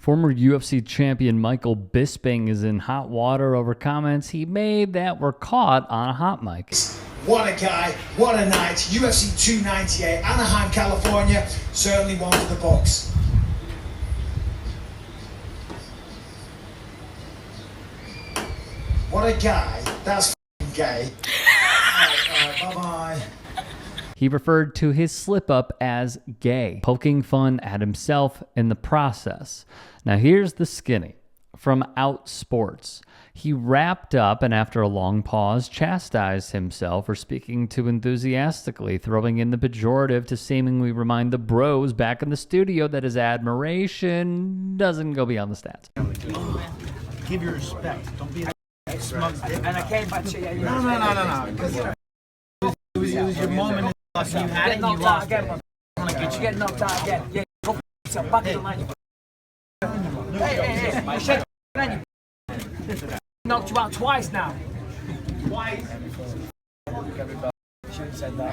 Former UFC champion Michael Bisping is in hot water over comments he made that were caught on a hot mic. What a guy, what a night. UFC 298, Anaheim, California. Certainly one for the books. What a guy. That's f***ing gay. All right, bye-bye. He referred to his slip-up as gay, poking fun at himself in the process. Now here's the skinny. From Out Sports, he wrapped up and after a long pause chastised himself for speaking too enthusiastically, throwing in the pejorative to seemingly remind the bros back in the studio that his admiration doesn't go beyond the stats. Give your respect. Don't be a smug dick. And I came back to you. No. Because it was your moment. You had it and you lost it. You get knocked out again. Yeah, go yourself back in the line. Hey. You shake your knocked you out twice now. Twice.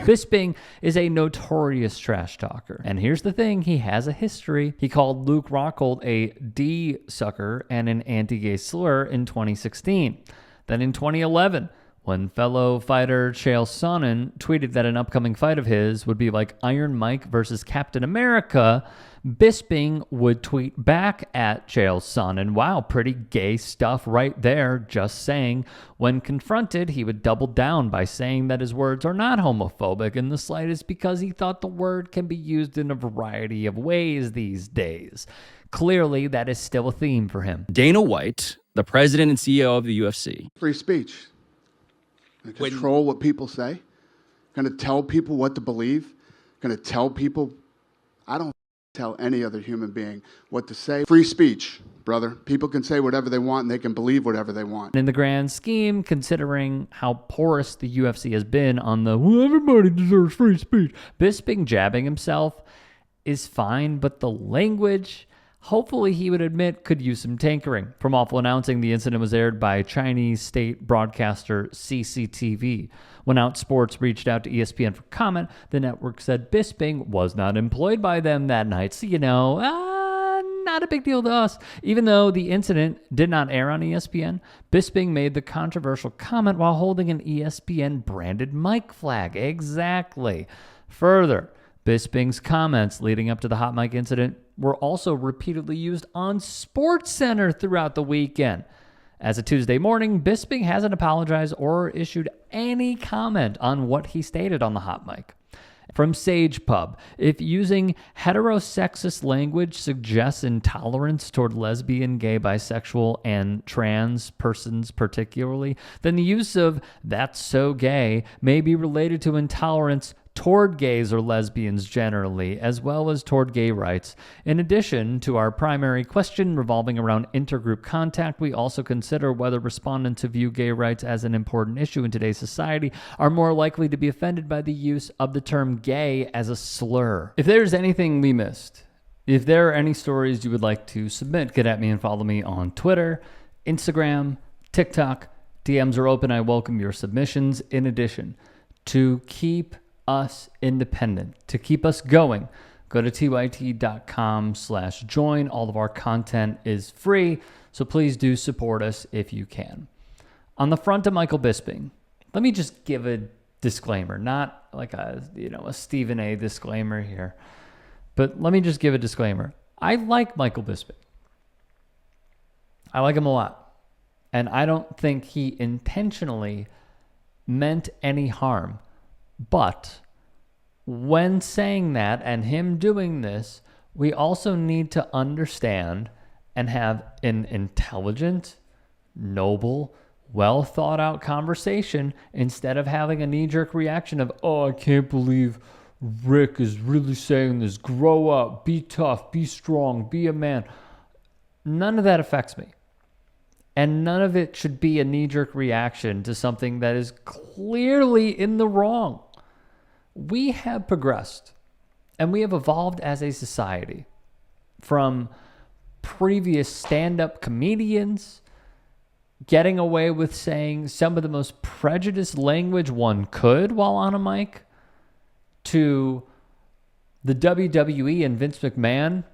Bisping is a notorious trash talker. And here's the thing, he has a history. He called Luke Rockhold a D-sucker and an anti-gay slur in 2016. Then in 2011, when fellow fighter Chael Sonnen tweeted that an upcoming fight of his would be like Iron Mike versus Captain America, Bisping would tweet back at Chael Sonnen, wow, pretty gay stuff right there, just saying. When confronted, he would double down by saying that his words are not homophobic in the slightest because he thought the word can be used in a variety of ways these days. Clearly, that is still a theme for him. Dana White, the president and CEO of the UFC. Free speech. Control what people say. Going to tell people what to believe. Going to tell people. I don't tell any other human being what to say. Free speech, brother. People can say whatever they want and they can believe whatever they want. In the grand scheme, considering how porous the UFC has been on the well, everybody deserves free speech, Bisping jabbing himself is fine, but the language, hopefully he would admit, could use some tinkering. From Awful Announcing, the incident was aired by Chinese state broadcaster CCTV. When Out Sports reached out to ESPN for comment, the network said Bisping was not employed by them that night. So, not a big deal to us. Even though the incident did not air on ESPN, Bisping made the controversial comment while holding an ESPN-branded mic flag. Exactly. Further, Bisping's comments leading up to the hot mic incident were also repeatedly used on SportsCenter throughout the weekend. As of Tuesday morning, Bisping hasn't apologized or issued any comment on what he stated on the hot mic. From Sage Pub, if using heterosexist language suggests intolerance toward lesbian, gay, bisexual, and trans persons particularly, then the use of "that's so gay" may be related to intolerance toward gays or lesbians generally, as well as toward gay rights. In addition to our primary question revolving around intergroup contact, we also consider whether respondents who view gay rights as an important issue in today's society are more likely to be offended by the use of the term gay as a slur. If there's anything we missed, if there are any stories you would like to submit, get at me and follow me on Twitter, Instagram, TikTok. DMs are open. I welcome your submissions. In addition, to keep us independent, to keep us going, go to tyt.com/join. All of our content is free, so please do support us if you can. On the front of Michael Bisping, let me just give a disclaimer, not like a Stephen A disclaimer here, but let me just give a disclaimer. I like Michael Bisping. I like him a lot, and I don't think he intentionally meant any harm. But when saying that and him doing this, we also need to understand and have an intelligent, noble, well thought out conversation instead of having a knee-jerk reaction of, oh, I can't believe Rick is really saying this. Grow up, be tough, be strong, be a man. None of that affects me. And none of it should be a knee-jerk reaction to something that is clearly in the wrong. We have progressed and we have evolved as a society from previous stand-up comedians getting away with saying some of the most prejudiced language one could while on a mic to the WWE and Vince McMahon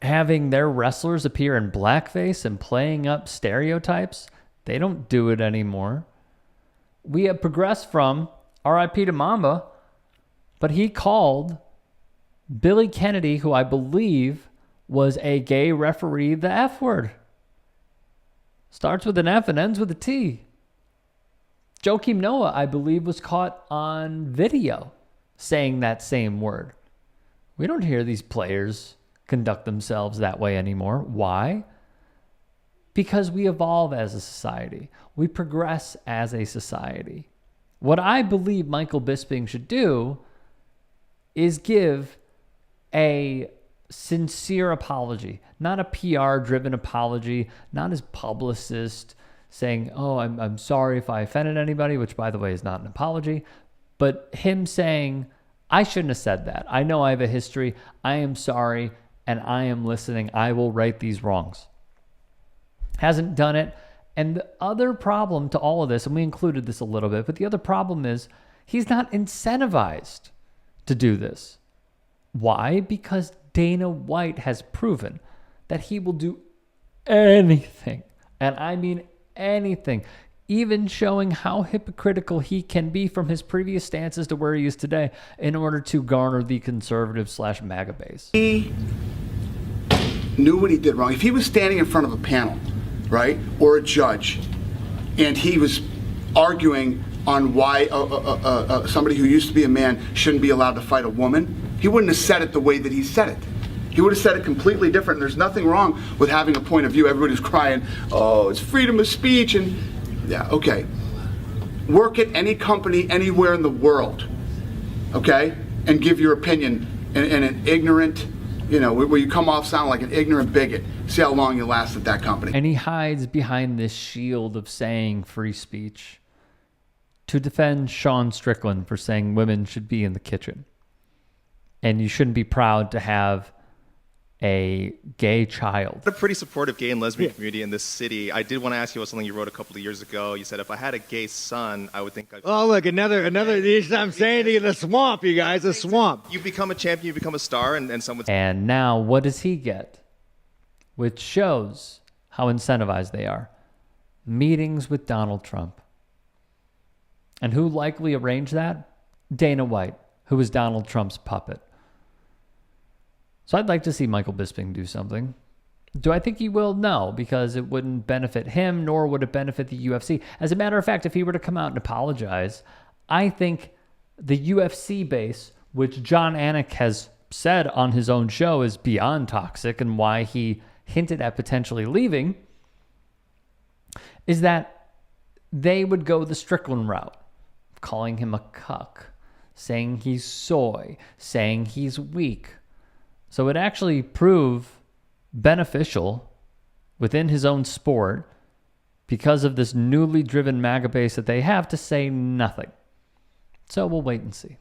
having their wrestlers appear in blackface and playing up stereotypes. They don't do it anymore. We have progressed from R.I.P. to Mamba, but he called Billy Kennedy, who I believe was a gay referee, the F word. Starts with an F and ends with a T. Joakim Noah, I believe, was caught on video saying that same word. We don't hear these players conduct themselves that way anymore. Why? Because we evolve as a society. We progress as a society. What I believe Michael Bisping should do is give a sincere apology, not a PR-driven apology, not his publicist saying, oh, I'm sorry if I offended anybody, which, by the way, is not an apology, but him saying, I shouldn't have said that. I know I have a history. I am sorry, and I am listening. I will right these wrongs. Hasn't done it. And the other problem to all of this, and we included this a little bit, but the other problem is he's not incentivized to do this. Why? Because Dana White has proven that he will do anything, and I mean anything, even showing how hypocritical he can be from his previous stances to where he is today in order to garner the conservative/MAGA base. He knew what he did wrong. If he was standing in front of a panel, right, or a judge, and he was arguing on why somebody who used to be a man shouldn't be allowed to fight a woman, he wouldn't have said it the way that he said it. He would have said it completely different. There's nothing wrong with having a point of view. Everybody's crying, oh, it's freedom of speech, and yeah, okay. Work at any company anywhere in the world, okay, and give your opinion in an ignorant, where you come off sounding like an ignorant bigot. See how long you last at that company. And he hides behind this shield of saying free speech to defend Sean Strickland for saying women should be in the kitchen. And you shouldn't be proud to have a gay child. A pretty supportive gay and lesbian community in this city. I did want to ask you about something you wrote a couple of years ago. You said, if I had a gay son, I would think I'd... Oh, look, another, I'm saying to you, the swamp, you guys, the swamp. You become a champion, you become a star, and someone... And now what does he get? Which shows how incentivized they are. Meetings with Donald Trump. And who likely arranged that? Dana White, who was Donald Trump's puppet. So I'd like to see Michael Bisping do something. Do I think he will? No, because it wouldn't benefit him, nor would it benefit the UFC. As a matter of fact, if he were to come out and apologize, I think the UFC base, which John Anik has said on his own show is beyond toxic and why he hinted at potentially leaving, is that they would go the Strickland route, calling him a cuck, saying he's soy, saying he's weak. So it actually proved beneficial within his own sport because of this newly driven MAGA base that they have to say nothing. So we'll wait and see.